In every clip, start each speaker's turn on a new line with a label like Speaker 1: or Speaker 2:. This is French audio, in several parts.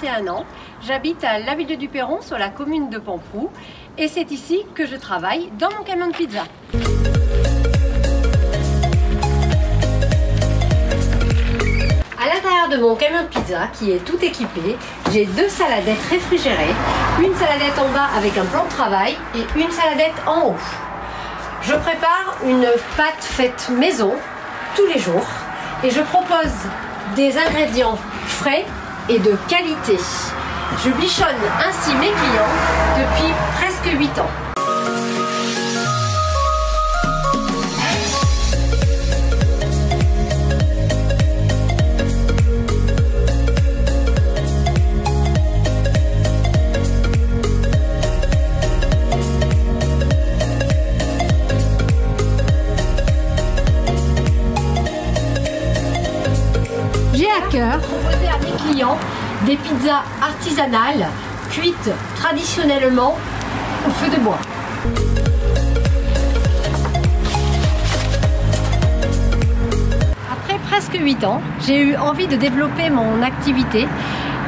Speaker 1: 21 ans, j'habite à la ville du Perron sur la commune de Pamproux et c'est ici que je travaille dans mon camion de pizza. À l'intérieur de mon camion de pizza qui est tout équipé, j'ai 2 saladettes réfrigérées, une saladette en bas avec un plan de travail et une saladette en haut. Je prépare une pâte faite maison tous les jours et je propose des ingrédients frais et de qualité. Je bichonne ainsi mes clients depuis presque 8 ans. J'ai à cœur de proposer à mes clients des pizzas artisanales cuites traditionnellement au feu de bois. Après presque 8 ans, j'ai eu envie de développer mon activité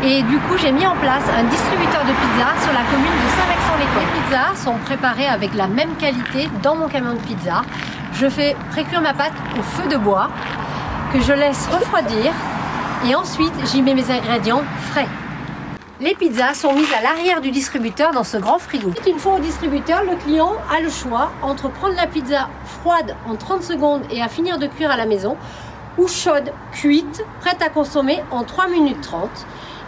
Speaker 1: et du coup j'ai mis en place un distributeur de pizza sur la commune de Saint-Vexin-les-Côtes. Les pizzas sont préparées avec la même qualité dans mon camion de pizza. Je fais précuire ma pâte au feu de bois que je laisse refroidir. Et ensuite, j'y mets mes ingrédients frais. Les pizzas sont mises à l'arrière du distributeur dans ce grand frigo. Une fois au distributeur, le client a le choix entre prendre la pizza froide en 30 secondes et à finir de cuire à la maison ou chaude, cuite, prête à consommer en 3 minutes 30.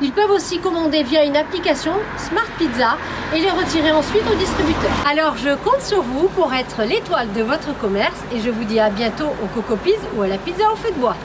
Speaker 1: Ils peuvent aussi commander via une application Smart Pizza et les retirer ensuite au distributeur. Alors je compte sur vous pour être l'étoile de votre commerce et je vous dis à bientôt au Coco Pizza ou à la pizza au feu de bois.